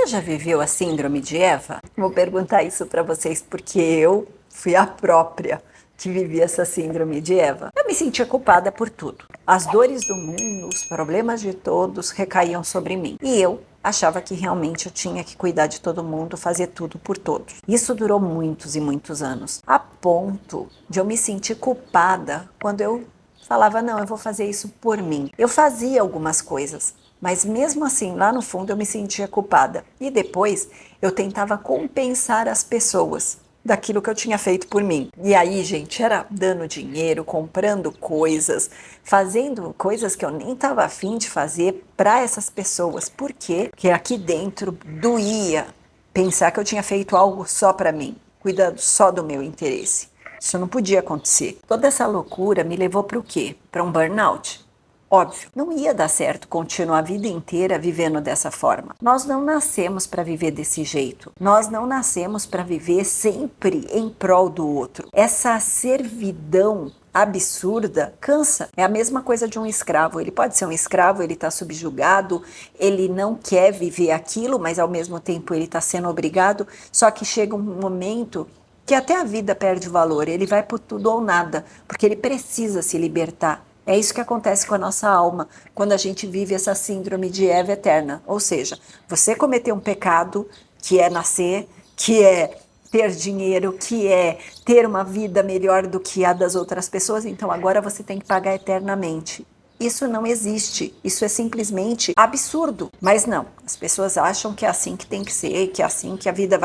Você já viveu a síndrome de Eva? Vou perguntar isso para vocês porque eu fui a própria que vivi essa síndrome de Eva. Eu me sentia culpada por tudo. As dores do mundo, os problemas de todos recaíam sobre mim. E eu achava que realmente eu tinha que cuidar de todo mundo, fazer tudo por todos. Isso durou muitos e muitos anos, a ponto de eu me sentir culpada quando eu falava, não, eu vou fazer isso por mim. Eu fazia algumas coisas, mas mesmo assim, lá no fundo, eu me sentia culpada. E depois, eu tentava compensar as pessoas daquilo que eu tinha feito por mim. E aí, gente, era dando dinheiro, comprando coisas, fazendo coisas que eu nem estava afim de fazer para essas pessoas. Por quê? Porque aqui dentro doía pensar que eu tinha feito algo só para mim, cuidando só do meu interesse. Isso não podia acontecer. Toda essa loucura me levou para o quê? Para um burnout. Óbvio, não ia dar certo continuar a vida inteira vivendo dessa forma. Nós não nascemos para viver desse jeito. Nós não nascemos para viver sempre em prol do outro. Essa servidão absurda cansa. É a mesma coisa de um escravo. Ele pode ser um escravo, ele está subjugado, ele não quer viver aquilo, mas ao mesmo tempo ele está sendo obrigado. Só que chega um momento que até a vida perde valor. Ele vai por tudo ou nada, porque ele precisa se libertar. É isso que acontece com a nossa alma quando a gente vive essa síndrome de Eva eterna. Ou seja, você cometeu um pecado que é nascer, que é ter dinheiro, que é ter uma vida melhor do que a das outras pessoas, então agora você tem que pagar eternamente. Isso não existe, isso é simplesmente absurdo. Mas não, as pessoas acham que é assim que tem que ser, que é assim que a vida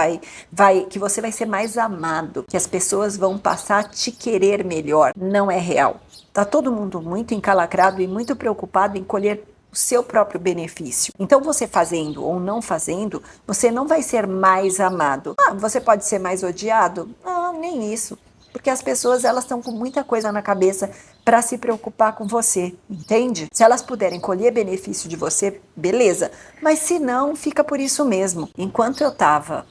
que você vai ser mais amado, que as pessoas vão passar a te querer melhor. Não é real. Tá todo mundo muito encalacrado e muito preocupado em colher o seu próprio benefício. Então você fazendo ou não fazendo, você não vai ser mais amado. Você pode ser mais odiado? Não, nem isso. Porque as pessoas, elas estão com muita coisa na cabeça para se preocupar com você, entende? Se elas puderem colher benefício de você, beleza. Mas se não, fica por isso mesmo. Enquanto eu estava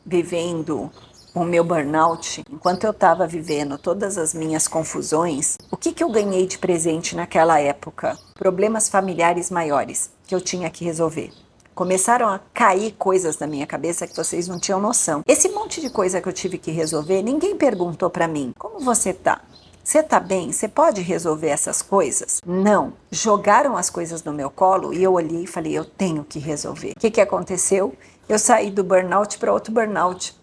vivendo o meu burnout, enquanto eu estava vivendo todas as minhas confusões, o que eu ganhei de presente naquela época? Problemas familiares maiores que eu tinha que resolver. Começaram a cair coisas na minha cabeça que vocês não tinham noção. Esse monte de coisa que eu tive que resolver, ninguém perguntou para mim, como você tá? Você tá bem? Você pode resolver essas coisas? Não. Jogaram as coisas no meu colo e eu olhei e falei, eu tenho que resolver. O que aconteceu? Eu saí do burnout para outro burnout.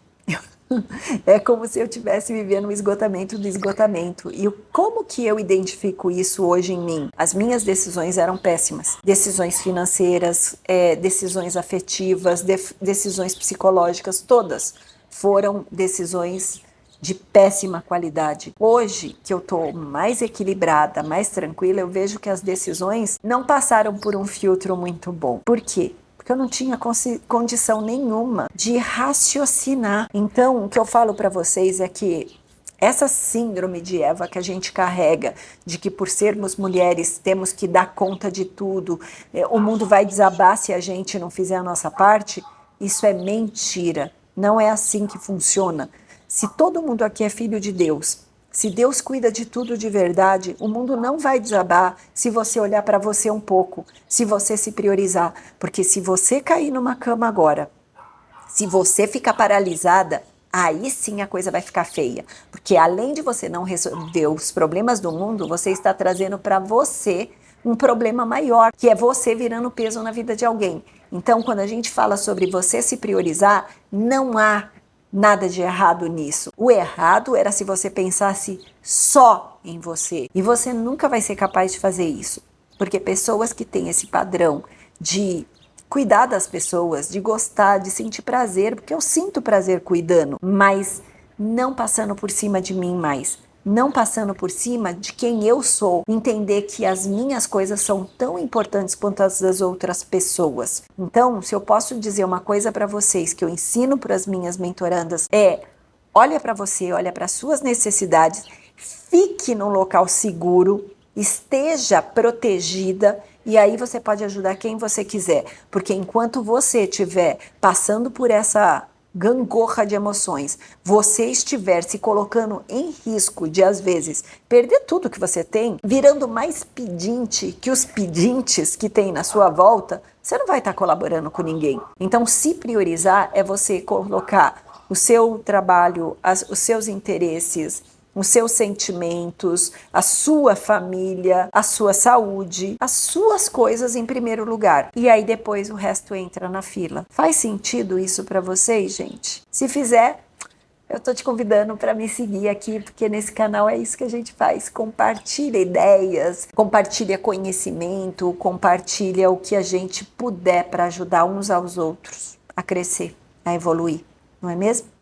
É como se eu estivesse vivendo um esgotamento do esgotamento. E como que eu identifico isso hoje em mim? As minhas decisões eram péssimas. Decisões financeiras, decisões afetivas, decisões psicológicas, todas foram decisões de péssima qualidade. Hoje, que eu estou mais equilibrada, mais tranquila, eu vejo que as decisões não passaram por um filtro muito bom. Por quê? Porque eu não tinha condição nenhuma de raciocinar. Então, o que eu falo para vocês é que essa síndrome de Eva que a gente carrega, de que por sermos mulheres temos que dar conta de tudo, o mundo vai desabar se a gente não fizer a nossa parte, isso é mentira. Não é assim que funciona. Se todo mundo aqui é filho de Deus, se Deus cuida de tudo de verdade, o mundo não vai desabar se você olhar para você um pouco, se você se priorizar. Porque se você cair numa cama agora, se você ficar paralisada, aí sim a coisa vai ficar feia. Porque além de você não resolver os problemas do mundo, você está trazendo para você um problema maior, que é você virando peso na vida de alguém. Então, quando a gente fala sobre você se priorizar, não há nada de errado nisso. O errado era se você pensasse só em você. E você nunca vai ser capaz de fazer isso. Porque pessoas que têm esse padrão de cuidar das pessoas, de gostar, de sentir prazer, porque eu sinto prazer cuidando, mas não passando por cima de mim mais. Não passando por cima de quem eu sou, entender que as minhas coisas são tão importantes quanto as das outras pessoas. Então, se eu posso dizer uma coisa para vocês que eu ensino para as minhas mentorandas olha para você, olha para suas necessidades, fique num local seguro, esteja protegida e aí você pode ajudar quem você quiser, porque enquanto você estiver passando por essa gangorra de emoções, você estiver se colocando em risco de, às vezes, perder tudo que você tem, virando mais pedinte que os pedintes que tem na sua volta, você não vai estar colaborando com ninguém. Então, se priorizar é você colocar o seu trabalho, os seus interesses, os seus sentimentos, a sua família, a sua saúde, as suas coisas em primeiro lugar. E aí depois o resto entra na fila. Faz sentido isso para vocês, gente? Se fizer, eu tô te convidando para me seguir aqui, porque nesse canal é isso que a gente faz. Compartilha ideias, compartilha conhecimento, compartilha o que a gente puder para ajudar uns aos outros a crescer, a evoluir. Não é mesmo?